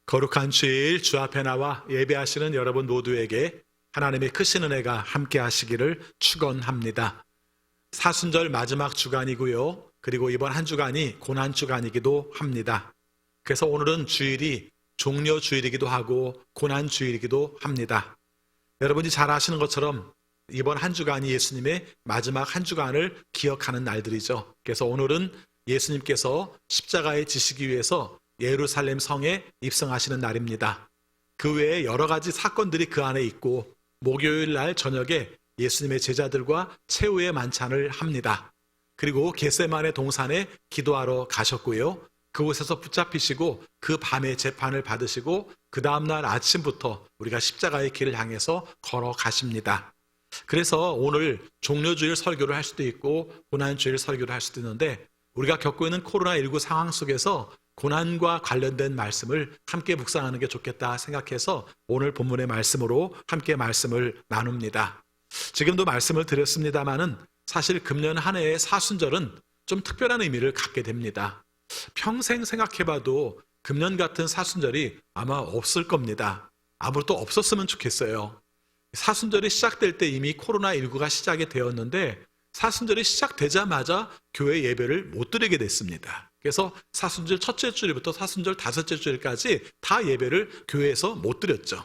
거룩한 주일 주 앞에 나와 예배하시는 여러분 모두에게 하나님의 크신 은혜가 함께 하시기를 축원합니다. 사순절 마지막 주간이고요. 그리고 이번 한 주간이 고난 주간이기도 합니다. 그래서 오늘은 주일이 종려 주일이기도 하고 고난 주일이기도 합니다. 여러분이 잘 아시는 것처럼 이번 한 주간이 예수님의 마지막 한 주간을 기억하는 날들이죠. 그래서 오늘은 예수님께서 십자가에 지시기 위해서 예루살렘 성에 입성하시는 날입니다. 그 외에 여러 가지 사건들이 그 안에 있고 목요일 날 저녁에 예수님의 제자들과 최후의 만찬을 합니다. 그리고 겟세마네 동산에 기도하러 가셨고요. 그곳에서 붙잡히시고 그 밤에 재판을 받으시고 그 다음날 아침부터 우리가 십자가의 길을 향해서 걸어가십니다. 그래서 오늘 종려주일 설교를 할 수도 있고 고난주일 설교를 할 수도 있는데 우리가 겪고 있는 코로나19 상황 속에서 고난과 관련된 말씀을 함께 묵상하는 게 좋겠다 생각해서 오늘 본문의 말씀으로 함께 말씀을 나눕니다. 지금도 말씀을 드렸습니다마는 사실 금년 한 해의 사순절은 좀 특별한 의미를 갖게 됩니다. 평생 생각해봐도 금년 같은 사순절이 아마 없을 겁니다. 아무것도 없었으면 좋겠어요. 사순절이 시작될 때 이미 코로나19가 시작이 되었는데 사순절이 시작되자마자 교회 예배를 못 드리게 됐습니다. 그래서 사순절 첫째 주일부터 사순절 다섯째 주일까지 다 예배를 교회에서 못 드렸죠.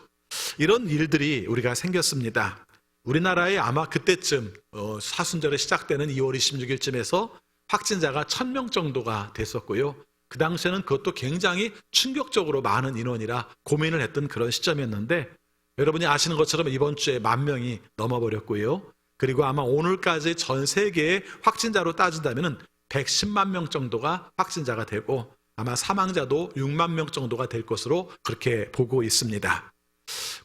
이런 일들이 우리가 생겼습니다. 우리나라에 아마 그때쯤 사순절에 시작되는 2월 26일쯤에서 확진자가 1000명 정도가 됐었고요. 그 당시에는 그것도 굉장히 충격적으로 많은 인원이라 고민을 했던 그런 시점이었는데 여러분이 아시는 것처럼 이번 주에 10,000명이 넘어버렸고요. 그리고 아마 오늘까지 전 세계의 확진자로 따진다면 110만 명 정도가 확진자가 되고 아마 사망자도 6만 명 정도가 될 것으로 그렇게 보고 있습니다.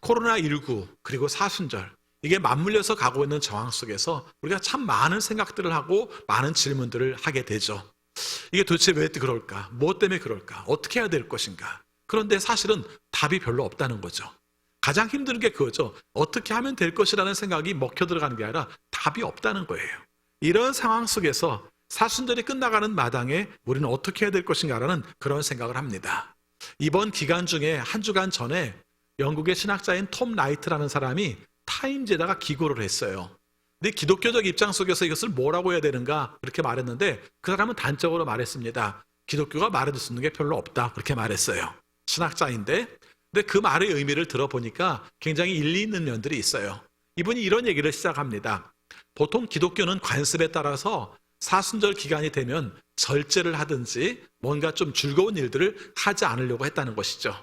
코로나19 그리고 사순절 이게 맞물려서 가고 있는 정황 속에서 우리가 참 많은 생각들을 하고 많은 질문들을 하게 되죠. 이게 도대체 왜 그럴까? 무엇 때문에 그럴까? 어떻게 해야 될 것인가? 그런데 사실은 답이 별로 없다는 거죠. 가장 힘든 게 그거죠. 어떻게 하면 될 것이라는 생각이 먹혀 들어가는 게 아니라 답이 없다는 거예요. 이런 상황 속에서 사순절이 끝나가는 마당에 우리는 어떻게 해야 될 것인가라는 그런 생각을 합니다. 이번 기간 중에 한 주간 전에 영국의 신학자인 톰 라이트라는 사람이 타임즈에다가 기고를 했어요. 근데 기독교적 입장 속에서 이것을 뭐라고 해야 되는가 그렇게 말했는데 그 사람은 단적으로 말했습니다. 기독교가 말해줄 수 있는 게 별로 없다 그렇게 말했어요. 신학자인데 근데 그 말의 의미를 들어보니까 굉장히 일리 있는 면들이 있어요. 이분이 이런 얘기를 시작합니다. 보통 기독교는 관습에 따라서 사순절 기간이 되면 절제를 하든지 뭔가 좀 즐거운 일들을 하지 않으려고 했다는 것이죠.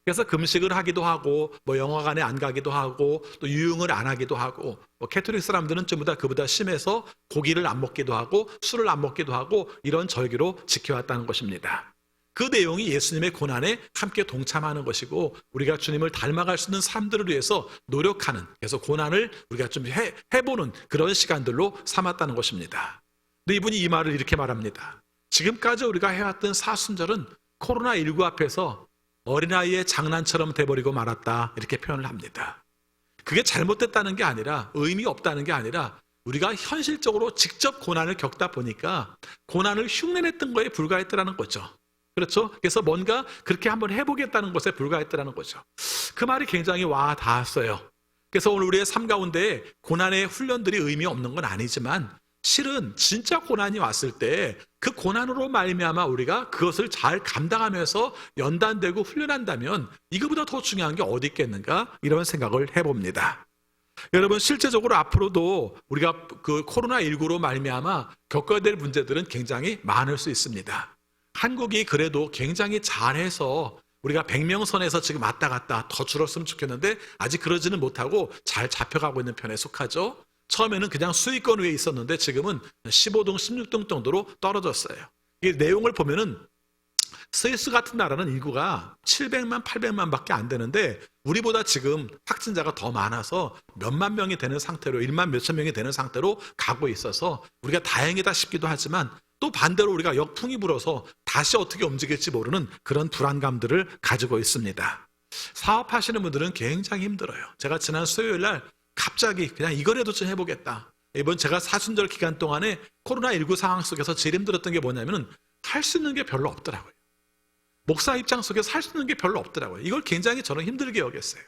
그래서 금식을 하기도 하고 영화관에 안 가기도 하고 또 유흥을 안 하기도 하고 캐톨릭 사람들은 전부 다 그보다 심해서 고기를 안 먹기도 하고 술을 안 먹기도 하고 이런 절기로 지켜왔다는 것입니다. 그 내용이 예수님의 고난에 함께 동참하는 것이고 우리가 주님을 닮아갈 수 있는 사람들을 위해서 노력하는 그래서 고난을 우리가 좀 해보는 그런 시간들로 삼았다는 것입니다. 근데 이분이 이 말을 이렇게 말합니다. 지금까지 우리가 해왔던 사순절은 코로나19 앞에서 어린아이의 장난처럼 돼버리고 말았다 이렇게 표현을 합니다. 그게 잘못됐다는 게 아니라 의미 없다는 게 아니라 우리가 현실적으로 직접 고난을 겪다 보니까 고난을 흉내냈던 거에 불과했더라는 거죠. 그렇죠? 그래서 뭔가 그렇게 한번 해보겠다는 것에 불과했더라는 거죠. 그 말이 굉장히 와 닿았어요. 그래서 오늘 우리의 삶 가운데 고난의 훈련들이 의미 없는 건 아니지만 실은 진짜 고난이 왔을 때 그 고난으로 말미암아 우리가 그것을 잘 감당하면서 연단되고 훈련한다면 이거보다 더 중요한 게 어디 있겠는가 이런 생각을 해봅니다. 여러분 실제적으로 앞으로도 우리가 그 코로나19로 말미암아 겪어야 될 문제들은 굉장히 많을 수 있습니다. 한국이 그래도 굉장히 잘해서 우리가 100명 선에서 지금 왔다 갔다 더 줄었으면 좋겠는데 아직 그러지는 못하고 잘 잡혀가고 있는 편에 속하죠. 처음에는 그냥 수익권 위에 있었는데 지금은 15등, 16등 정도로 떨어졌어요. 이 내용을 보면은 스위스 같은 나라는 인구가 700만, 800만 밖에 안 되는데 우리보다 지금 확진자가 더 많아서 몇만 명이 되는 상태로 1만 몇천 명이 되는 상태로 가고 있어서 우리가 다행이다 싶기도 하지만 또 반대로 우리가 역풍이 불어서 다시 어떻게 움직일지 모르는 그런 불안감들을 가지고 있습니다. 사업하시는 분들은 굉장히 힘들어요. 제가 지난 수요일 날 갑자기 그냥 이거라도 좀 해보겠다. 이번 제가 사순절 기간 동안에 코로나19 상황 속에서 제일 힘들었던 게 뭐냐면 할 수 있는 게 별로 없더라고요. 목사 입장 속에서 할 수 있는 게 별로 없더라고요. 이걸 굉장히 저는 힘들게 여겼어요.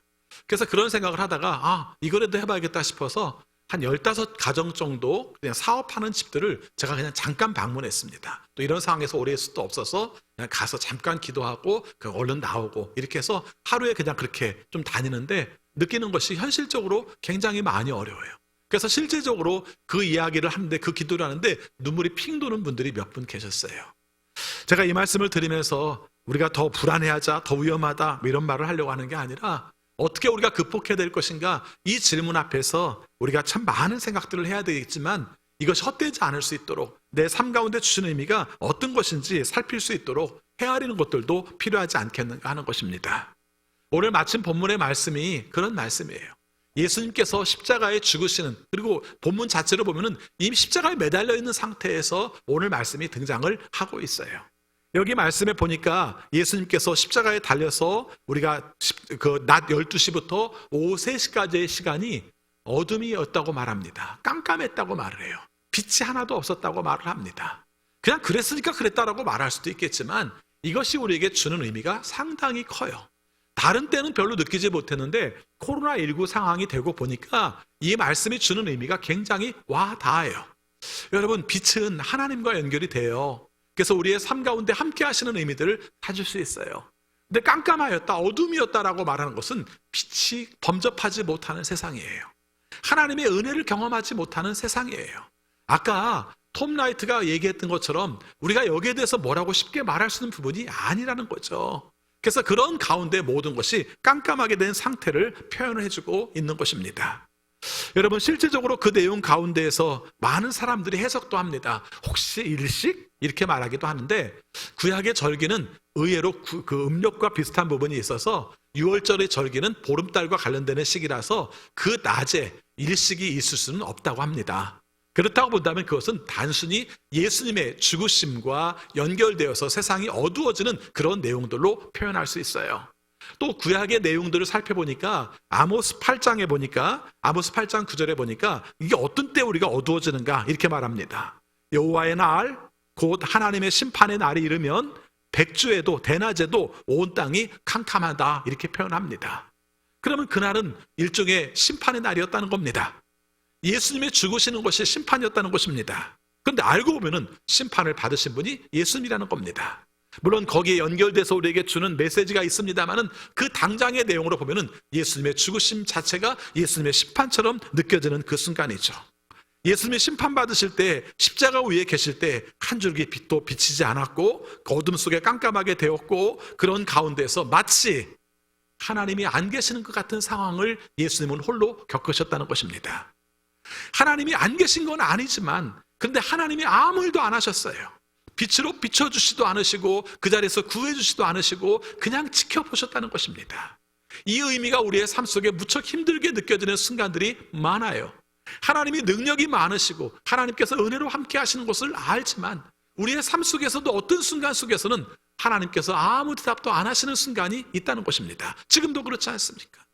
그래서 그런 생각을 하다가 이거라도 해봐야겠다 싶어서 한 15가정 정도 그냥 사업하는 집들을 제가 그냥 잠깐 방문했습니다. 또 이런 상황에서 오래 있을 수도 없어서 그냥 가서 잠깐 기도하고 얼른 나오고 이렇게 해서 하루에 그냥 그렇게 좀 다니는데 느끼는 것이 현실적으로 굉장히 많이 어려워요. 그래서 실제적으로 그 이야기를 하는데 그 기도를 하는데 눈물이 핑 도는 분들이 몇 분 계셨어요. 제가 이 말씀을 드리면서 우리가 더 불안해하자, 더 위험하다 이런 말을 하려고 하는 게 아니라 어떻게 우리가 극복해야 될 것인가, 이 질문 앞에서 우리가 참 많은 생각들을 해야 되겠지만 이것이 헛되지 않을 수 있도록 내 삶 가운데 주시는 의미가 어떤 것인지 살필 수 있도록 헤아리는 것들도 필요하지 않겠는가 하는 것입니다. 오늘 마침 본문의 말씀이 그런 말씀이에요. 예수님께서 십자가에 죽으시는, 그리고 본문 자체로 보면은 이미 십자가에 매달려 있는 상태에서 오늘 말씀이 등장을 하고 있어요. 여기 말씀에 보니까 예수님께서 십자가에 달려서 우리가 낮 12시부터 오후 3시까지의 시간이 어둠이었다고 말합니다. 깜깜했다고 말을 해요. 빛이 하나도 없었다고 말을 합니다. 그냥 그랬으니까 그랬다라고 말할 수도 있겠지만 이것이 우리에게 주는 의미가 상당히 커요. 다른 때는 별로 느끼지 못했는데 코로나19 상황이 되고 보니까 이 말씀이 주는 의미가 굉장히 와 닿아요. 여러분, 빛은 하나님과 연결이 돼요. 그래서 우리의 삶 가운데 함께 하시는 의미들을 찾을 수 있어요. 근데 깜깜하였다, 어둠이었다라고 말하는 것은 빛이 범접하지 못하는 세상이에요. 하나님의 은혜를 경험하지 못하는 세상이에요. 아까 톰 라이트가 얘기했던 것처럼 우리가 여기에 대해서 뭐라고 쉽게 말할 수 있는 부분이 아니라는 거죠. 그래서 그런 가운데 모든 것이 깜깜하게 된 상태를 표현을 해주고 있는 것입니다. 여러분, 실질적으로 그 내용 가운데에서 많은 사람들이 해석도 합니다. 혹시 일식? 이렇게 말하기도 하는데 구약의 절기는 의외로 그 음력과 비슷한 부분이 있어서 6월절의 절기는 보름달과 관련되는 시기라서 그 낮에 일식이 있을 수는 없다고 합니다. 그렇다고 본다면 그것은 단순히 예수님의 죽으심과 연결되어서 세상이 어두워지는 그런 내용들로 표현할 수 있어요. 또 구약의 내용들을 살펴보니까 아모스 8장에 보니까 아모스 8장 9절에 보니까 이게 어떤 때 우리가 어두워지는가 이렇게 말합니다. 여호와의 날, 곧 하나님의 심판의 날이 이르면 백주에도 대낮에도 온 땅이 캄캄하다 이렇게 표현합니다. 그러면 그날은 일종의 심판의 날이었다는 겁니다. 예수님의 죽으시는 것이 심판이었다는 것입니다. 그런데 알고 보면은 심판을 받으신 분이 예수님이라는 겁니다. 물론 거기에 연결돼서 우리에게 주는 메시지가 있습니다만은 그 당장의 내용으로 보면은 예수님의 죽으심 자체가 예수님의 심판처럼 느껴지는 그 순간이죠. 예수님이 심판받으실 때 십자가 위에 계실 때 한 줄기 빛도 비치지 않았고 어둠 속에 깜깜하게 되었고 그런 가운데서 마치 하나님이 안 계시는 것 같은 상황을 예수님은 홀로 겪으셨다는 것입니다. 하나님이 안 계신 건 아니지만 그런데 하나님이 아무 일도 안 하셨어요. 빛으로 비춰주시도 않으시고 그 자리에서 구해주시도 않으시고 그냥 지켜보셨다는 것입니다. 이 의미가 우리의 삶 속에 무척 힘들게 느껴지는 순간들이 많아요. 하나님이 능력이 많으시고 하나님께서 은혜로 함께 하시는 것을 알지만 우리의 삶 속에서도 어떤 순간 속에서는 하나님께서 아무 대답도 안 하시는 순간이 있다는 것입니다. 지금도 그렇지 않습니까?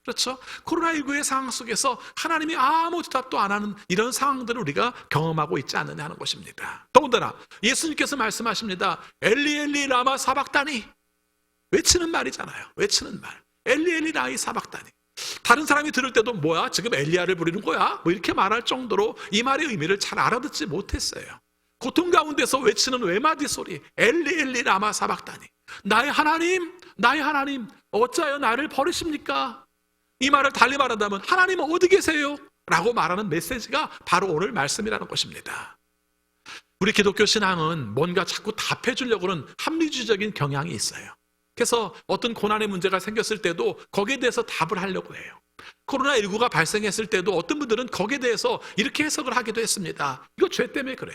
그렇죠? 코로나19의 상황 속에서 하나님이 아무 대답도 안 하는 이런 상황들을 우리가 경험하고 있지 않느냐 하는 것입니다. 더군다나 예수님께서 말씀하십니다. 엘리 엘리 라마 사박다니, 외치는 말이잖아요. 외치는 말. 엘리 엘리 라이 사박다니. 다른 사람이 들을 때도 뭐야? 지금 엘리야를 부리는 거야? 뭐 이렇게 말할 정도로 이 말의 의미를 잘 알아듣지 못했어요. 고통 가운데서 외치는 외마디 소리. 엘리 엘리 라마 사박다니. 나의 하나님 어찌하여 나를 버리십니까? 이 말을 달리 말한다면 하나님은 어디 계세요? 라고 말하는 메시지가 바로 오늘 말씀이라는 것입니다. 우리 기독교 신앙은 뭔가 자꾸 답해주려고 하는 합리주의적인 경향이 있어요. 그래서 어떤 고난의 문제가 생겼을 때도 거기에 대해서 답을 하려고 해요. 코로나19가 발생했을 때도 어떤 분들은 거기에 대해서 이렇게 해석을 하기도 했습니다. 이거 죄 때문에 그래.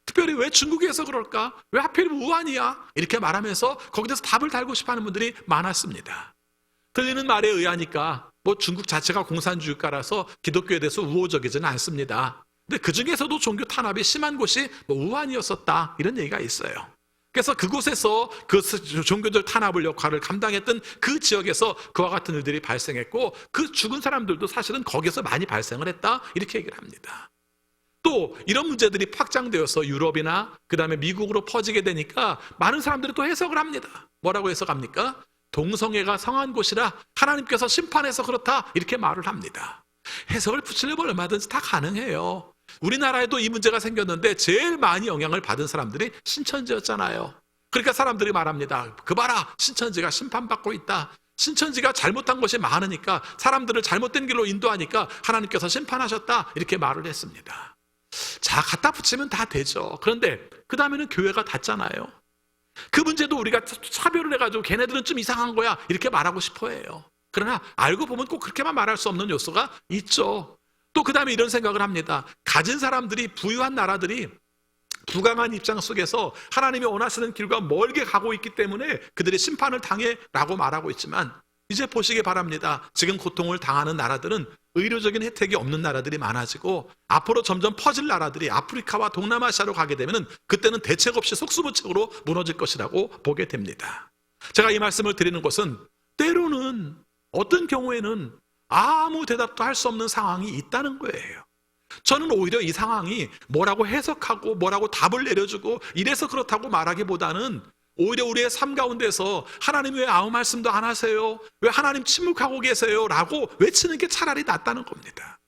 특별히 왜 중국에서 그럴까? 왜 하필 우한이야? 이렇게 말하면서 거기에 대해서 답을 달고 싶어하는 분들이 많았습니다. 들리는 말에 의하니까 뭐 중국 자체가 공산주의가라서 기독교에 대해서 우호적이지는 않습니다. 근데 그 중에서도 종교 탄압이 심한 곳이 뭐 우한이었었다 이런 얘기가 있어요. 그래서 그곳에서 그 종교적 탄압을 역할을 감당했던 그 지역에서 그와 같은 일들이 발생했고 그 죽은 사람들도 사실은 거기서 많이 발생을 했다 이렇게 얘기를 합니다. 또 이런 문제들이 확장되어서 유럽이나 그 다음에 미국으로 퍼지게 되니까 많은 사람들이 또 해석을 합니다. 뭐라고 해석합니까? 동성애가 성한 곳이라 하나님께서 심판해서 그렇다 이렇게 말을 합니다. 해석을 붙이려면 얼마든지 다 가능해요. 우리나라에도 이 문제가 생겼는데 제일 많이 영향을 받은 사람들이 신천지였잖아요. 그러니까 사람들이 말합니다. 그 봐라, 신천지가 심판받고 있다. 신천지가 잘못한 것이 많으니까, 사람들을 잘못된 길로 인도하니까 하나님께서 심판하셨다 이렇게 말을 했습니다. 자, 갖다 붙이면 다 되죠. 그런데 그 다음에는 교회가 닫잖아요. 그 문제도 우리가 차별을 해가지고 걔네들은 좀 이상한 거야 이렇게 말하고 싶어 해요. 그러나 알고 보면 꼭 그렇게만 말할 수 없는 요소가 있죠. 또 그 다음에 이런 생각을 합니다. 가진 사람들이, 부유한 나라들이 부강한 입장 속에서 하나님이 원하시는 길과 멀게 가고 있기 때문에 그들이 심판을 당해 라고 말하고 있지만, 이제 보시기 바랍니다. 지금 고통을 당하는 나라들은 의료적인 혜택이 없는 나라들이 많아지고 앞으로 점점 퍼질 나라들이 아프리카와 동남아시아로 가게 되면 그때는 대책 없이 속수무책으로 무너질 것이라고 보게 됩니다. 제가 이 말씀을 드리는 것은 때로는 어떤 경우에는 아무 대답도 할 수 없는 상황이 있다는 거예요. 저는 오히려 이 상황이 뭐라고 해석하고 뭐라고 답을 내려주고 이래서 그렇다고 말하기보다는 오히려 우리의 삶 가운데서 하나님 왜 아무 말씀도 안 하세요? 왜 하나님 침묵하고 계세요? 라고 외치는 게 차라리 낫다는 겁니다.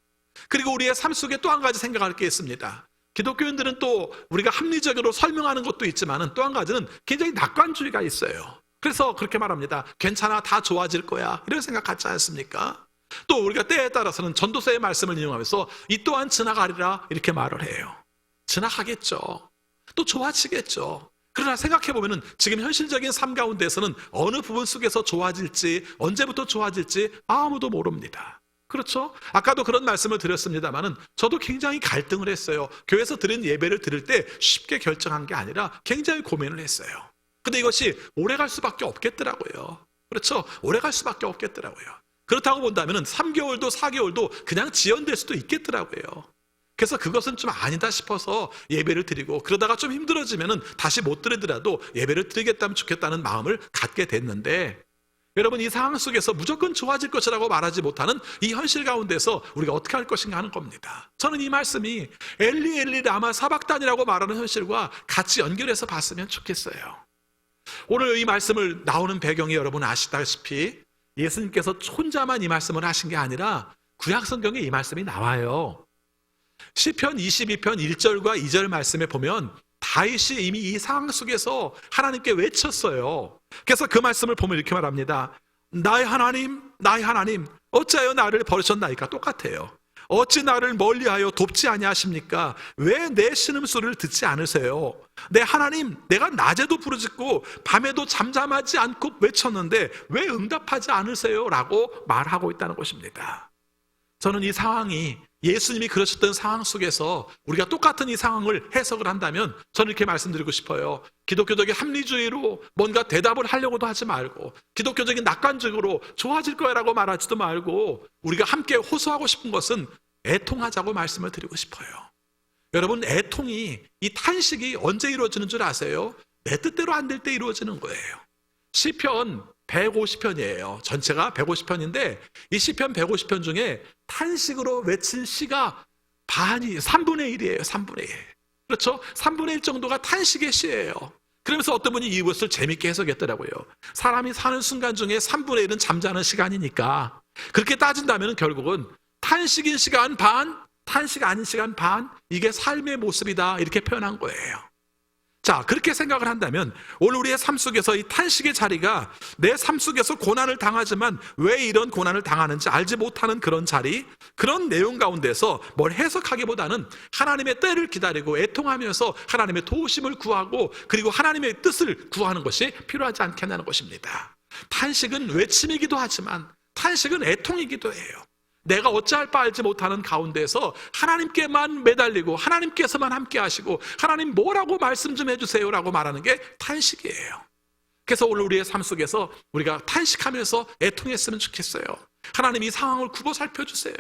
그리고 우리의 삶 속에 또 한 가지 생각할 게 있습니다. 기독교인들은 또 우리가 합리적으로 설명하는 것도 있지만 또 한 가지는 굉장히 낙관주의가 있어요. 그래서 그렇게 말합니다. 괜찮아, 다 좋아질 거야, 이런 생각 갖지 않습니까? 또 우리가 때에 따라서는 전도서의 말씀을 인용하면서 이 또한 지나가리라 이렇게 말을 해요. 지나가겠죠. 또 좋아지겠죠. 그러나 생각해보면 지금 현실적인 삶 가운데서는 어느 부분 속에서 좋아질지, 언제부터 좋아질지 아무도 모릅니다. 그렇죠? 아까도 그런 말씀을 드렸습니다마는 저도 굉장히 갈등을 했어요. 교회에서 드린 예배를 드릴 때 쉽게 결정한 게 아니라 굉장히 고민을 했어요. 근데 이것이 오래 갈 수밖에 없겠더라고요. 그렇죠? 오래 갈 수밖에 없겠더라고요. 그렇다고 본다면 3개월도 4개월도 그냥 지연될 수도 있겠더라고요. 그래서 그것은 좀 아니다 싶어서 예배를 드리고, 그러다가 좀 힘들어지면 다시 못 드리더라도 예배를 드리겠다면 좋겠다는 마음을 갖게 됐는데, 여러분, 이 상황 속에서 무조건 좋아질 것이라고 말하지 못하는 이 현실 가운데서 우리가 어떻게 할 것인가 하는 겁니다. 저는 이 말씀이 엘리 엘리 라마 사박단이라고 말하는 현실과 같이 연결해서 봤으면 좋겠어요. 오늘 이 말씀을 나오는 배경이 여러분 아시다시피 예수님께서 혼자만 이 말씀을 하신 게 아니라 구약 성경에 이 말씀이 나와요. 시편 22편 1절과 2절 말씀에 보면 다윗이 이미 이 상황 속에서 하나님께 외쳤어요. 그래서 그 말씀을 보면 이렇게 말합니다. 나의 하나님, 나의 하나님, 어찌하여 나를 버리셨나이까? 똑같아요. 어찌 나를 멀리하여 돕지 아니하십니까? 왜 내 신음소리를 듣지 않으세요? 내 하나님, 내가 낮에도 부르짖고 밤에도 잠잠하지 않고 외쳤는데 왜 응답하지 않으세요? 라고 말하고 있다는 것입니다. 저는 이 상황이 예수님이 그러셨던 상황 속에서 우리가 똑같은 이 상황을 해석을 한다면 저는 이렇게 말씀드리고 싶어요. 기독교적인 합리주의로 뭔가 대답을 하려고도 하지 말고, 기독교적인 낙관적으로 좋아질 거야라고 말하지도 말고, 우리가 함께 호소하고 싶은 것은 애통하자고 말씀을 드리고 싶어요. 여러분, 애통이, 이 탄식이 언제 이루어지는 줄 아세요? 내 뜻대로 안 될 때 이루어지는 거예요. 시편 150편이에요. 전체가 150편인데 이 시편 150편 중에 탄식으로 외친 시가 반이 3분의 1이에요. 3분의 1. 그렇죠? 3분의 1 정도가 탄식의 시예요. 그러면서 어떤 분이 이것을 재밌게 해석했더라고요. 사람이 사는 순간 중에 3분의 1은 잠자는 시간이니까 그렇게 따진다면 결국은 탄식인 시간 반, 탄식 아닌 시간 반, 이게 삶의 모습이다 이렇게 표현한 거예요. 자, 그렇게 생각을 한다면 오늘 우리의 삶 속에서 이 탄식의 자리가 내 삶 속에서 고난을 당하지만 왜 이런 고난을 당하는지 알지 못하는 그런 자리, 그런 내용 가운데서 뭘 해석하기보다는 하나님의 때를 기다리고 애통하면서 하나님의 도우심을 구하고 그리고 하나님의 뜻을 구하는 것이 필요하지 않겠냐는 것입니다. 탄식은 외침이기도 하지만 탄식은 애통이기도 해요. 내가 어찌할 바 알지 못하는 가운데서 하나님께만 매달리고 하나님께서만 함께 하시고 하나님 뭐라고 말씀 좀 해주세요 라고 말하는 게 탄식이에요. 그래서 오늘 우리의 삶 속에서 우리가 탄식하면서 애통했으면 좋겠어요. 하나님 이 상황을 굽어 살펴주세요.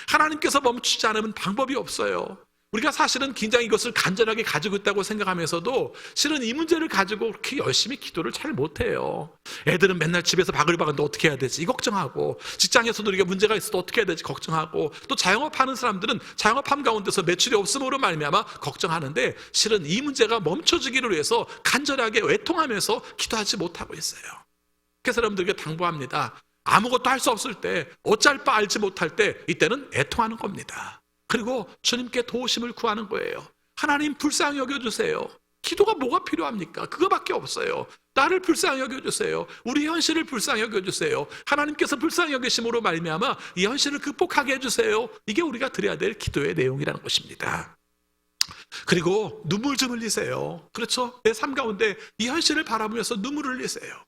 하나님께서 멈추지 않으면 방법이 없어요. 우리가 사실은 굉장히 이것을 간절하게 가지고 있다고 생각하면서도 실은 이 문제를 가지고 그렇게 열심히 기도를 잘 못해요. 애들은 맨날 집에서 바글바글한데 어떻게 해야 되지? 이 걱정하고, 직장에서도 우리가 문제가 있어도 어떻게 해야 되지? 걱정하고, 또 자영업하는 사람들은 자영업함 가운데서 매출이 없음으로 말미암아 걱정하는데, 실은 이 문제가 멈춰지기를 위해서 간절하게 애통하면서 기도하지 못하고 있어요. 그래서 여러분들에게 당부합니다. 아무것도 할 수 없을 때, 어쩔 바 알지 못할 때, 이때는 애통하는 겁니다. 그리고 주님께 도우심을 구하는 거예요. 하나님 불쌍히 여겨주세요. 기도가 뭐가 필요합니까? 그거밖에 없어요. 나를 불쌍히 여겨주세요. 우리 현실을 불쌍히 여겨주세요. 하나님께서 불쌍히 여기심으로 말미암아 이 현실을 극복하게 해주세요. 이게 우리가 드려야 될 기도의 내용이라는 것입니다. 그리고 눈물 좀 흘리세요. 그렇죠? 내 삶 가운데 이 현실을 바라보면서 눈물을 흘리세요.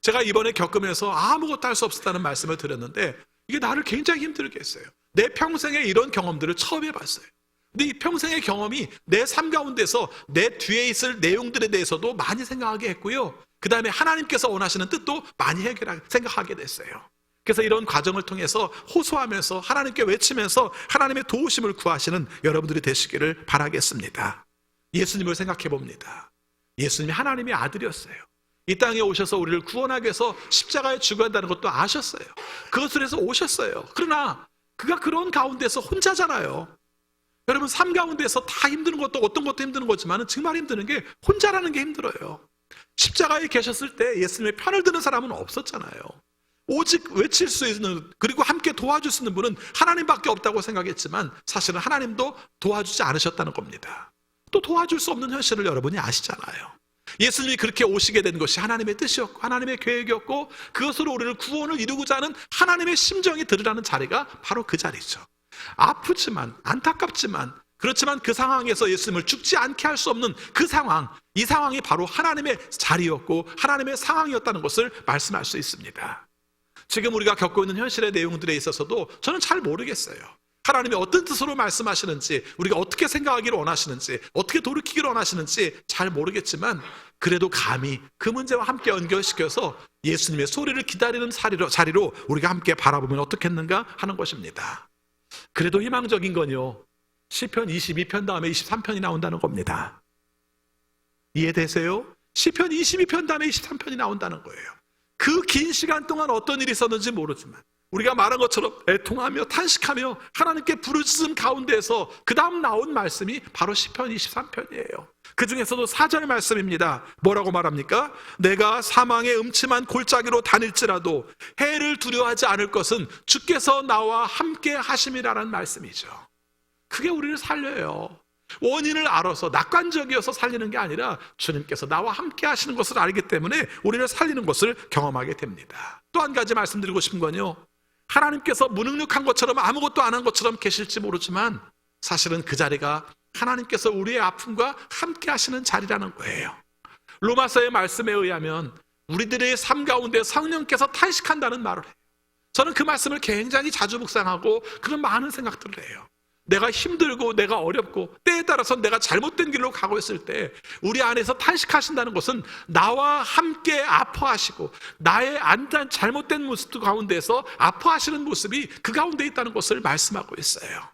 제가 이번에 겪으면서 아무것도 할 수 없었다는 말씀을 드렸는데 이게 나를 굉장히 힘들게 했어요. 내 평생에 이런 경험들을 처음 해봤어요. 근데 이 평생의 경험이 내 삶 가운데서 내 뒤에 있을 내용들에 대해서도 많이 생각하게 했고요. 그 다음에 하나님께서 원하시는 뜻도 많이 생각하게 됐어요. 그래서 이런 과정을 통해서 호소하면서 하나님께 외치면서 하나님의 도우심을 구하시는 여러분들이 되시기를 바라겠습니다. 예수님을 생각해 봅니다. 예수님이 하나님의 아들이었어요. 이 땅에 오셔서 우리를 구원하기 위해서 십자가에 죽어야 한다는 것도 아셨어요. 그것을 해서 오셨어요. 그러나 그가 그런 가운데서 혼자잖아요. 여러분 삶 가운데서 다 힘든 것도 어떤 것도 힘든 거지만 정말 힘드는 게 혼자라는 게 힘들어요. 십자가에 계셨을 때 예수님의 편을 드는 사람은 없었잖아요. 오직 외칠 수 있는, 그리고 함께 도와줄 수 있는 분은 하나님밖에 없다고 생각했지만 사실은 하나님도 도와주지 않으셨다는 겁니다. 또 도와줄 수 없는 현실을 여러분이 아시잖아요. 예수님이 그렇게 오시게 된 것이 하나님의 뜻이었고 하나님의 계획이었고 그것으로 우리를 구원을 이루고자 하는 하나님의 심정이 드러나는 자리가 바로 그 자리죠. 아프지만 안타깝지만 그렇지만 그 상황에서 예수님을 죽지 않게 할 수 없는 그 상황, 이 상황이 바로 하나님의 자리였고 하나님의 상황이었다는 것을 말씀할 수 있습니다. 지금 우리가 겪고 있는 현실의 내용들에 있어서도 저는 잘 모르겠어요. 하나님이 어떤 뜻으로 말씀하시는지, 우리가 어떻게 생각하기를 원하시는지, 어떻게 돌이키기를 원하시는지 잘 모르겠지만 그래도 감히 그 문제와 함께 연결시켜서 예수님의 소리를 기다리는 자리로 우리가 함께 바라보면 어떻겠는가 하는 것입니다. 그래도 희망적인 건요, 시편 22편 다음에 23편이 나온다는 겁니다. 이해되세요? 시편 22편 다음에 23편이 나온다는 거예요. 그 긴 시간 동안 어떤 일이 있었는지 모르지만 우리가 말한 것처럼 애통하며 탄식하며 하나님께 부르짖음 가운데에서 그 다음 나온 말씀이 바로 시편 23편이에요. 그 중에서도 4절 말씀입니다. 뭐라고 말합니까? 내가 사망의 음침한 골짜기로 다닐지라도 해를 두려워하지 않을 것은 주께서 나와 함께 하심이라는 말씀이죠. 그게 우리를 살려요. 원인을 알아서 낙관적이어서 살리는 게 아니라 주님께서 나와 함께 하시는 것을 알기 때문에 우리를 살리는 것을 경험하게 됩니다. 또 한 가지 말씀드리고 싶은 건요, 하나님께서 무능력한 것처럼 아무것도 안 한 것처럼 계실지 모르지만 사실은 그 자리가 하나님께서 우리의 아픔과 함께 하시는 자리라는 거예요. 로마서의 말씀에 의하면 우리들의 삶 가운데 성령께서 탄식한다는 말을 해요. 저는 그 말씀을 굉장히 자주 묵상하고 그런 많은 생각들을 해요. 내가 힘들고 내가 어렵고 때에 따라서 내가 잘못된 길로 가고 있을 때 우리 안에서 탄식하신다는 것은 나와 함께 아파하시고 나의 잘못된 모습 가운데서 아파하시는 모습이 그 가운데 있다는 것을 말씀하고 있어요.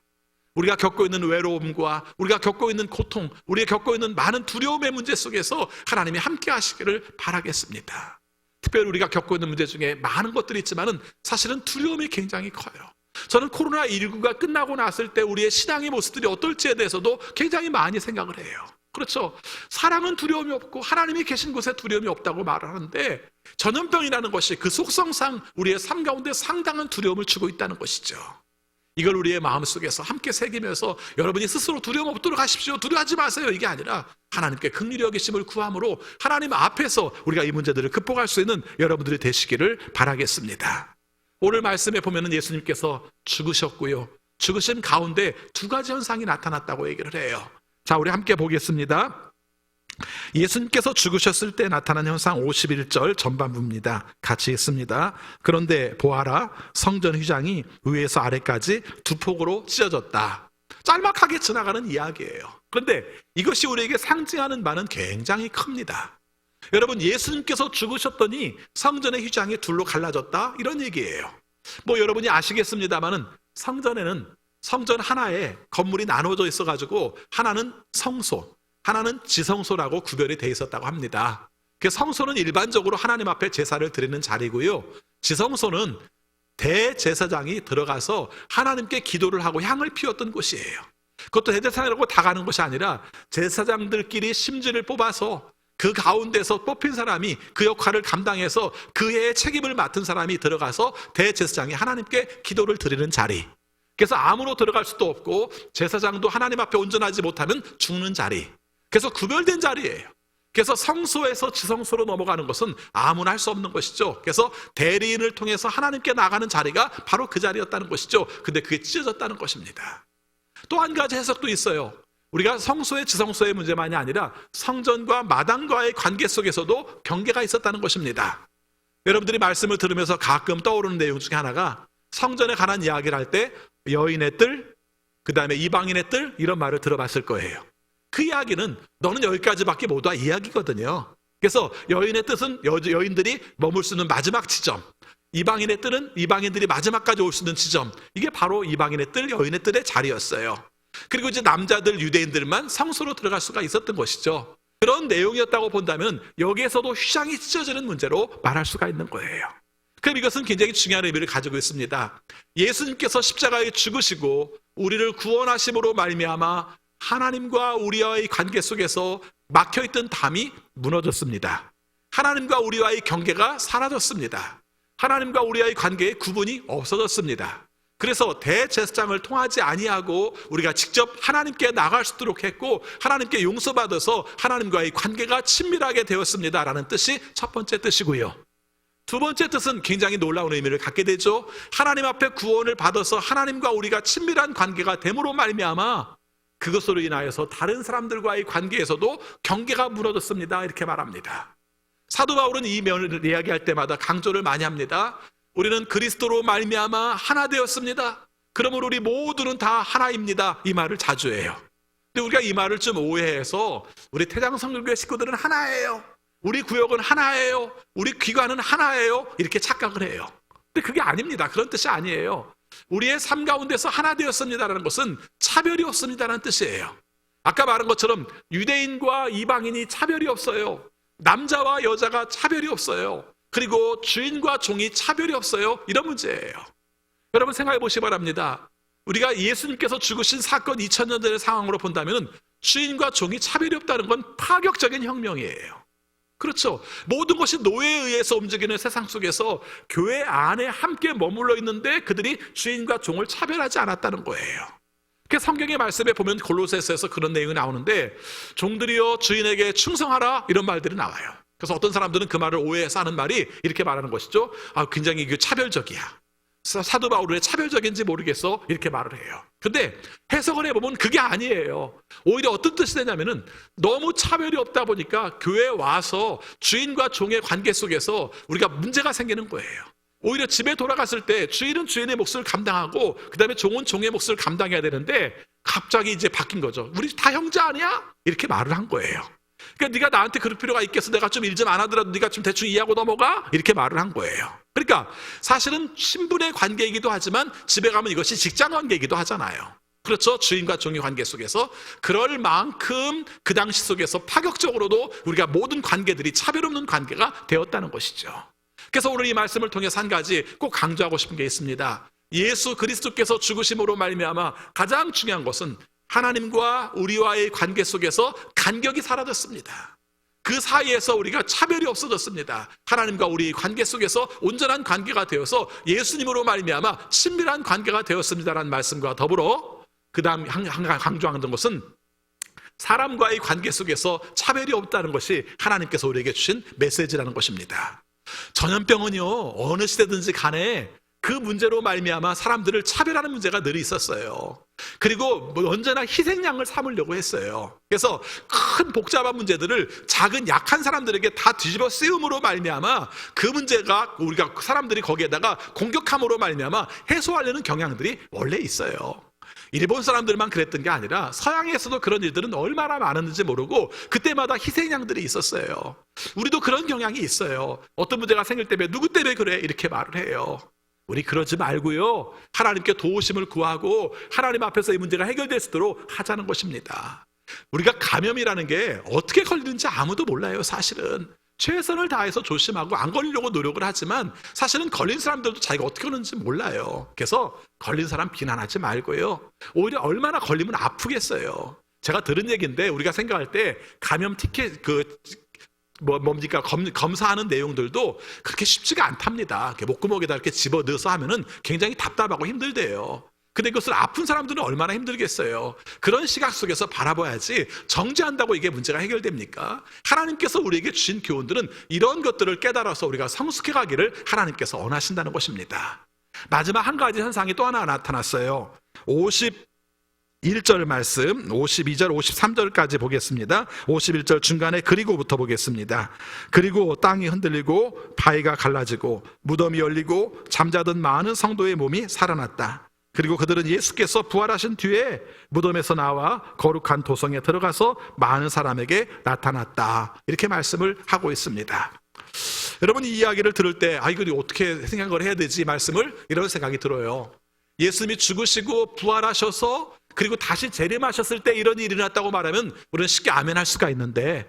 우리가 겪고 있는 외로움과 우리가 겪고 있는 고통, 우리가 겪고 있는 많은 두려움의 문제 속에서 하나님이 함께 하시기를 바라겠습니다. 특별히 우리가 겪고 있는 문제 중에 많은 것들이 있지만 사실은 두려움이 굉장히 커요. 저는 코로나19가 끝나고 났을 때 우리의 신앙의 모습들이 어떨지에 대해서도 굉장히 많이 생각을 해요. 그렇죠. 사랑은 두려움이 없고 하나님이 계신 곳에 두려움이 없다고 말을 하는데 전염병이라는 것이 그 속성상 우리의 삶 가운데 상당한 두려움을 주고 있다는 것이죠. 이걸 우리의 마음속에서 함께 새기면서 여러분이 스스로 두려움 없도록 하십시오, 두려워하지 마세요, 이게 아니라 하나님께 긍휼히 여기심을 구함으로 하나님 앞에서 우리가 이 문제들을 극복할 수 있는 여러분들이 되시기를 바라겠습니다. 오늘 말씀에 보면은 예수님께서 죽으셨고요, 죽으신 가운데 두 가지 현상이 나타났다고 얘기를 해요. 자, 우리 함께 보겠습니다. 예수님께서 죽으셨을 때 나타난 현상 51절 전반부입니다. 같이 읽습니다. 그런데 보아라, 성전 휘장이 위에서 아래까지 두 폭으로 찢어졌다. 짤막하게 지나가는 이야기예요. 그런데 이것이 우리에게 상징하는 바는 굉장히 큽니다. 여러분, 예수님께서 죽으셨더니 성전의 휘장이 둘로 갈라졌다, 이런 얘기예요. 뭐 여러분이 아시겠습니다만은 성전에는 성전 하나에 건물이 나눠져 있어가지고 하나는 성소, 하나는 지성소라고 구별이 돼 있었다고 합니다. 그 성소는 일반적으로 하나님 앞에 제사를 드리는 자리고요. 지성소는 대제사장이 들어가서 하나님께 기도를 하고 향을 피웠던 곳이에요. 그것도 대제사장이라고 다 가는 것이 아니라 제사장들끼리 심지를 뽑아서 그 가운데서 뽑힌 사람이 그 역할을 감당해서 그 해의 책임을 맡은 사람이 들어가서 대제사장이 하나님께 기도를 드리는 자리. 그래서 아무로 들어갈 수도 없고 제사장도 하나님 앞에 온전하지 못하면 죽는 자리. 그래서 구별된 자리예요. 그래서 성소에서 지성소로 넘어가는 것은 아무나 할 수 없는 것이죠. 그래서 대리인을 통해서 하나님께 나가는 자리가 바로 그 자리였다는 것이죠. 근데 그게 찢어졌다는 것입니다. 또 한 가지 해석도 있어요. 우리가 성소의 지성소의 문제만이 아니라 성전과 마당과의 관계 속에서도 경계가 있었다는 것입니다. 여러분들이 말씀을 들으면서 가끔 떠오르는 내용 중에 하나가 성전에 관한 이야기를 할 때 여인의 뜰, 그 다음에 이방인의 뜰 이런 말을 들어봤을 거예요. 그 이야기는 너는 여기까지밖에 못 와 이야기거든요. 그래서 여인의 뜻은 여인들이 머물 수 있는 마지막 지점, 이방인의 뜰은 이방인들이 마지막까지 올 수 있는 지점, 이게 바로 이방인의 뜰, 여인의 뜰의 자리였어요. 그리고 이제 남자들, 유대인들만 성소로 들어갈 수가 있었던 것이죠. 그런 내용이었다고 본다면 여기에서도 휘장이 찢어지는 문제로 말할 수가 있는 거예요. 그럼 이것은 굉장히 중요한 의미를 가지고 있습니다. 예수님께서 십자가에 죽으시고 우리를 구원하심으로 말미암아 하나님과 우리와의 관계 속에서 막혀있던 담이 무너졌습니다. 하나님과 우리와의 경계가 사라졌습니다. 하나님과 우리와의 관계의 구분이 없어졌습니다. 그래서 대제사장을 통하지 아니하고 우리가 직접 하나님께 나갈 수 있도록 했고 하나님께 용서받아서 하나님과의 관계가 친밀하게 되었습니다라는 뜻이 첫 번째 뜻이고요. 두 번째 뜻은 굉장히 놀라운 의미를 갖게 되죠. 하나님 앞에 구원을 받아서 하나님과 우리가 친밀한 관계가 됨으로 말미암아 그것으로 인하여서 다른 사람들과의 관계에서도 경계가 무너졌습니다. 이렇게 말합니다. 사도 바울은 이 면을 이야기할 때마다 강조를 많이 합니다. 우리는 그리스도로 말미암아 하나 되었습니다. 그러므로 우리 모두는 다 하나입니다. 이 말을 자주 해요. 근데 우리가 이 말을 좀 오해해서 우리 태장성교회 식구들은 하나예요. 우리 구역은 하나예요. 우리 귀관은 하나예요. 이렇게 착각을 해요. 근데 그게 아닙니다. 그런 뜻이 아니에요. 우리의 삶 가운데서 하나 되었습니다라는 것은 차별이 없습니다라는 뜻이에요. 아까 말한 것처럼 유대인과 이방인이 차별이 없어요. 남자와 여자가 차별이 없어요. 그리고 주인과 종이 차별이 없어요. 이런 문제예요. 여러분 생각해 보시기 바랍니다. 우리가 예수님께서 죽으신 사건 2000년 전의 상황으로 본다면 주인과 종이 차별이 없다는 건 파격적인 혁명이에요. 그렇죠. 모든 것이 노예에 의해서 움직이는 세상 속에서 교회 안에 함께 머물러 있는데 그들이 주인과 종을 차별하지 않았다는 거예요. 그 성경의 말씀에 보면 골로새서에서 그런 내용이 나오는데 종들이여 주인에게 충성하라 이런 말들이 나와요. 그래서 어떤 사람들은 그 말을 오해해서 하는 말이 이렇게 말하는 것이죠. 굉장히 이게 차별적이야. 사도 바울의 차별적인지 모르겠어 이렇게 말을 해요. 근데 해석을 해보면 그게 아니에요. 오히려 어떤 뜻이 되냐면은 너무 차별이 없다 보니까 교회에 와서 주인과 종의 관계 속에서 우리가 문제가 생기는 거예요. 오히려 집에 돌아갔을 때 주인은 주인의 몫을 감당하고 그 다음에 종은 종의 몫을 감당해야 되는데 갑자기 이제 바뀐 거죠. 우리 다 형제 아니야? 이렇게 말을 한 거예요. 그러니까 네가 나한테 그럴 필요가 있겠어. 내가 좀 일 좀 안 하더라도 네가 좀 대충 이해하고 넘어가? 이렇게 말을 한 거예요. 그러니까 사실은 신분의 관계이기도 하지만 집에 가면 이것이 직장 관계이기도 하잖아요. 그렇죠. 주인과 종의 관계 속에서 그럴 만큼 그 당시 속에서 파격적으로도 우리가 모든 관계들이 차별 없는 관계가 되었다는 것이죠. 그래서 오늘 이 말씀을 통해서 한 가지 꼭 강조하고 싶은 게 있습니다. 예수 그리스도께서 죽으심으로 말미암아 가장 중요한 것은 하나님과 우리와의 관계 속에서 간격이 사라졌습니다. 그 사이에서 우리가 차별이 없어졌습니다. 하나님과 우리 관계 속에서 온전한 관계가 되어서 예수님으로 말미암아 친밀한 관계가 되었습니다라는 말씀과 더불어 그 다음 강조하는 것은 사람과의 관계 속에서 차별이 없다는 것이 하나님께서 우리에게 주신 메시지라는 것입니다. 전염병은요 어느 시대든지 간에 그 문제로 말미암아 사람들을 차별하는 문제가 늘 있었어요. 그리고 언제나 희생양을 삼으려고 했어요. 그래서 큰 복잡한 문제들을 작은 약한 사람들에게 다 뒤집어 씌움으로 말미암아 그 문제가 우리가 사람들이 거기에다가 공격함으로 말미암아 해소하려는 경향들이 원래 있어요. 일본 사람들만 그랬던 게 아니라 서양에서도 그런 일들은 얼마나 많았는지 모르고 그때마다 희생양들이 있었어요. 우리도 그런 경향이 있어요. 어떤 문제가 생길 때문에 누구 때문에 그래 이렇게 말을 해요. 우리 그러지 말고요. 하나님께 도우심을 구하고 하나님 앞에서 이 문제가 해결될 수 있도록 하자는 것입니다. 우리가 감염이라는 게 어떻게 걸리는지 아무도 몰라요. 사실은 최선을 다해서 조심하고 안 걸리려고 노력을 하지만 사실은 걸린 사람들도 자기가 어떻게 걸리는지 몰라요. 그래서 걸린 사람 비난하지 말고요. 오히려 얼마나 걸리면 아프겠어요. 제가 들은 얘기인데 우리가 생각할 때 감염 티켓 뭡니까? 검사하는 내용들도 그렇게 쉽지가 않답니다. 목구멍에다 이렇게 집어 넣어서 하면은 굉장히 답답하고 힘들대요. 근데 그것을 아픈 사람들은 얼마나 힘들겠어요. 그런 시각 속에서 바라봐야지 정죄한다고 이게 문제가 해결됩니까? 하나님께서 우리에게 주신 교훈들은 이런 것들을 깨달아서 우리가 성숙해 가기를 하나님께서 원하신다는 것입니다. 마지막 한 가지 현상이 또 하나 나타났어요. 51절 말씀, 52절, 53절까지 보겠습니다. 51절 중간에 그리고부터 보겠습니다. 그리고 땅이 흔들리고 바위가 갈라지고 무덤이 열리고 잠자던 많은 성도의 몸이 살아났다. 그리고 그들은 예수께서 부활하신 뒤에 무덤에서 나와 거룩한 도성에 들어가서 많은 사람에게 나타났다. 이렇게 말씀을 하고 있습니다. 여러분 이 이야기를 들을 때 이거 어떻게 생각을 해야 되지? 말씀을 이런 생각이 들어요. 예수님이 죽으시고 부활하셔서 그리고 다시 재림하셨을 때 이런 일이 일어났다고 말하면 우리는 쉽게 아멘할 수가 있는데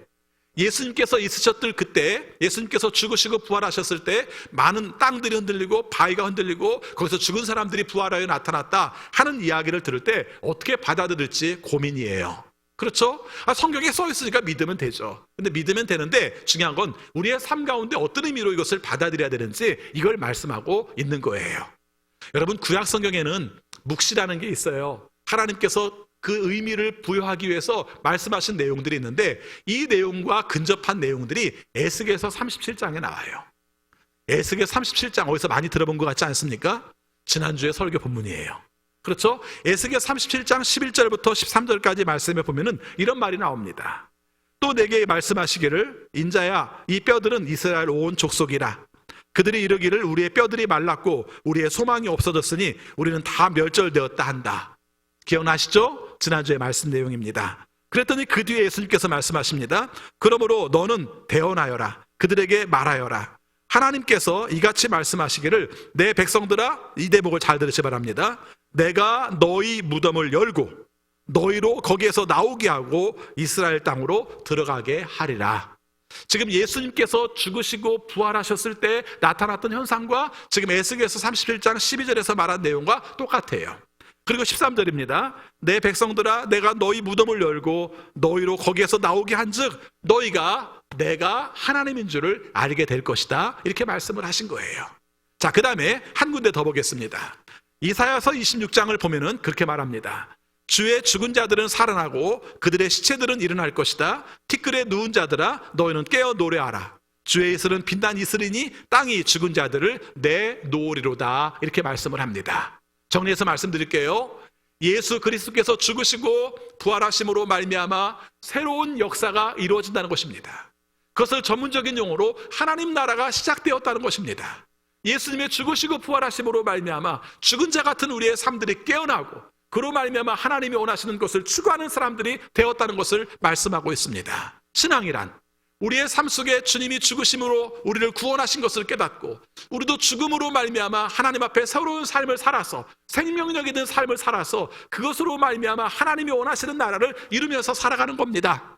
예수님께서 있으셨을 그때 예수님께서 죽으시고 부활하셨을 때 많은 땅들이 흔들리고 바위가 흔들리고 거기서 죽은 사람들이 부활하여 나타났다 하는 이야기를 들을 때 어떻게 받아들일지 고민이에요. 그렇죠? 성경에 써 있으니까 믿으면 되죠. 근데 믿으면 되는데 중요한 건 우리의 삶 가운데 어떤 의미로 이것을 받아들여야 되는지 이걸 말씀하고 있는 거예요. 여러분 구약 성경에는 묵시라는 게 있어요. 하나님께서 그 의미를 부여하기 위해서 말씀하신 내용들이 있는데 이 내용과 근접한 내용들이 에스겔서 37장에 나와요. 에스겔 37장 어디서 많이 들어본 것 같지 않습니까? 지난주에 설교 본문이에요. 그렇죠? 에스겔 37장 11절부터 13절까지 말씀해 보면은 이런 말이 나옵니다. 또 내게 말씀하시기를 인자야 이 뼈들은 이스라엘 온 족속이라. 그들이 이르기를 우리의 뼈들이 말랐고 우리의 소망이 없어졌으니 우리는 다 멸절되었다 한다. 기억나시죠? 지난주에 말씀 내용입니다. 그랬더니 그 뒤에 예수님께서 말씀하십니다. 그러므로 너는 대언하여라. 그들에게 말하여라. 하나님께서 이같이 말씀하시기를 내 백성들아 이 대목을 잘 들으시 바랍니다. 내가 너희 무덤을 열고 너희로 거기에서 나오게 하고 이스라엘 땅으로 들어가게 하리라. 지금 예수님께서 죽으시고 부활하셨을 때 나타났던 현상과 지금 에스겔서 37장 12절에서 말한 내용과 똑같아요. 그리고 13절입니다. 내 백성들아 내가 너희 무덤을 열고 너희로 거기에서 나오게 한즉 너희가 내가 하나님인 줄을 알게 될 것이다. 이렇게 말씀을 하신 거예요. 자, 그 다음에 한 군데 더 보겠습니다. 이사야서 26장을 보면은 그렇게 말합니다. 주의 죽은 자들은 살아나고 그들의 시체들은 일어날 것이다. 티끌에 누운 자들아 너희는 깨어 노래하라. 주의 이슬은 빛난 이슬이니 땅이 죽은 자들을 내놓으리로다. 이렇게 말씀을 합니다. 정리해서 말씀드릴게요. 예수 그리스도께서 죽으시고 부활하심으로 말미암아 새로운 역사가 이루어진다는 것입니다. 그것을 전문적인 용어로 하나님 나라가 시작되었다는 것입니다. 예수님의 죽으시고 부활하심으로 말미암아 죽은 자 같은 우리의 삶들이 깨어나고 그로 말미암아 하나님이 원하시는 것을 추구하는 사람들이 되었다는 것을 말씀하고 있습니다. 신앙이란 우리의 삶 속에 주님이 죽으심으로 우리를 구원하신 것을 깨닫고 우리도 죽음으로 말미암아 하나님 앞에 새로운 삶을 살아서 생명력 있는 삶을 살아서 그것으로 말미암아 하나님이 원하시는 나라를 이루면서 살아가는 겁니다.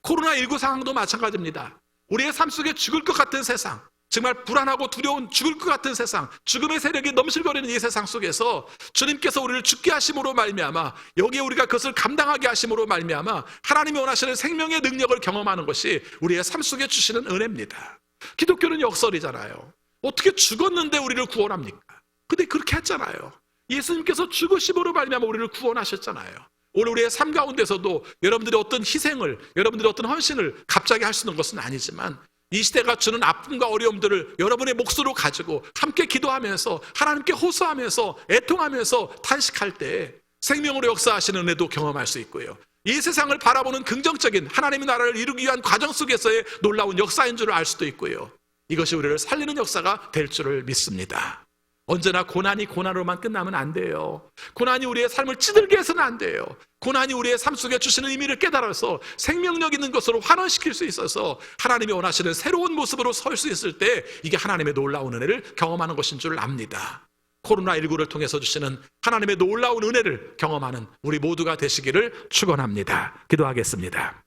코로나19 상황도 마찬가지입니다. 우리의 삶 속에 죽을 것 같은 세상, 정말 불안하고 두려운 죽을 것 같은 세상, 죽음의 세력이 넘실거리는 이 세상 속에서 주님께서 우리를 죽게 하심으로 말미암아 여기에 우리가 그것을 감당하게 하심으로 말미암아 하나님이 원하시는 생명의 능력을 경험하는 것이 우리의 삶 속에 주시는 은혜입니다. 기독교는 역설이잖아요. 어떻게 죽었는데 우리를 구원합니까? 근데 그렇게 했잖아요. 예수님께서 죽으심으로 말미암아 우리를 구원하셨잖아요. 오늘 우리의 삶 가운데서도 여러분들이 어떤 희생을, 여러분들이 어떤 헌신을 갑자기 할 수 있는 것은 아니지만 이 시대가 주는 아픔과 어려움들을 여러분의 몫으로 가지고 함께 기도하면서 하나님께 호소하면서 애통하면서 탄식할 때 생명으로 역사하시는 은혜도 경험할 수 있고요. 이 세상을 바라보는 긍정적인 하나님의 나라를 이루기 위한 과정 속에서의 놀라운 역사인 줄을 알 수도 있고요. 이것이 우리를 살리는 역사가 될 줄을 믿습니다. 언제나 고난이 고난으로만 끝나면 안 돼요. 고난이 우리의 삶을 찌들게 해서는 안 돼요. 고난이 우리의 삶 속에 주시는 의미를 깨달아서 생명력 있는 것으로 환원시킬 수 있어서 하나님이 원하시는 새로운 모습으로 설 수 있을 때 이게 하나님의 놀라운 은혜를 경험하는 것인 줄 압니다. 코로나19를 통해서 주시는 하나님의 놀라운 은혜를 경험하는 우리 모두가 되시기를 축원합니다. 기도하겠습니다.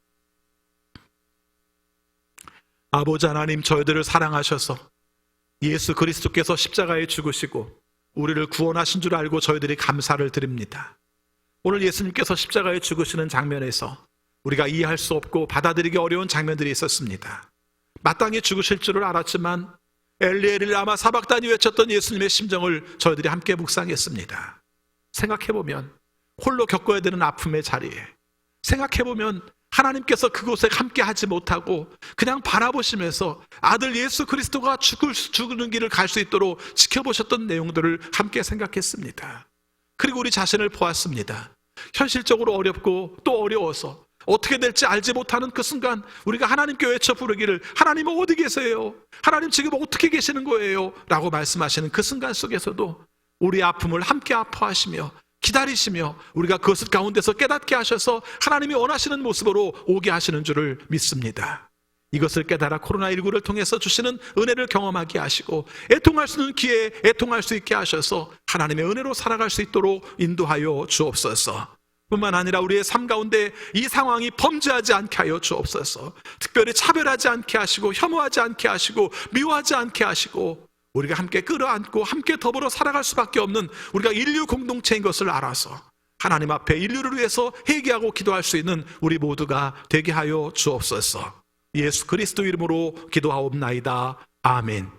아버지 하나님, 저희들을 사랑하셔서 예수 그리스도께서 십자가에 죽으시고 우리를 구원하신 줄 알고 저희들이 감사를 드립니다. 오늘 예수님께서 십자가에 죽으시는 장면에서 우리가 이해할 수 없고 받아들이기 어려운 장면들이 있었습니다. 마땅히 죽으실 줄을 알았지만 엘리 엘리 라마 사박다니 외쳤던 예수님의 심정을 저희들이 함께 묵상했습니다. 생각해보면 홀로 겪어야 되는 아픔의 자리에, 생각해보면 하나님께서 그곳에 함께 하지 못하고 그냥 바라보시면서 아들 예수 그리스도가 죽는 길을 갈 수 있도록 지켜보셨던 내용들을 함께 생각했습니다. 그리고 우리 자신을 보았습니다. 현실적으로 어렵고 또 어려워서 어떻게 될지 알지 못하는 그 순간 우리가 하나님께 외쳐 부르기를 하나님은 어디 계세요? 하나님 지금 어떻게 계시는 거예요? 라고 말씀하시는 그 순간 속에서도 우리의 아픔을 함께 아파하시며 기다리시며 우리가 그것 가운데서 깨닫게 하셔서 하나님이 원하시는 모습으로 오게 하시는 줄을 믿습니다. 이것을 깨달아 코로나19를 통해서 주시는 은혜를 경험하게 하시고 애통할 수 있는 기회에 애통할 수 있게 하셔서 하나님의 은혜로 살아갈 수 있도록 인도하여 주옵소서. 뿐만 아니라 우리의 삶 가운데 이 상황이 범죄하지 않게 하여 주옵소서. 특별히 차별하지 않게 하시고 혐오하지 않게 하시고 미워하지 않게 하시고 우리가 함께 끌어안고 함께 더불어 살아갈 수밖에 없는 우리가 인류 공동체인 것을 알아서 하나님 앞에 인류를 위해서 회개하고 기도할 수 있는 우리 모두가 되게 하여 주옵소서. 예수 그리스도 이름으로 기도하옵나이다. 아멘.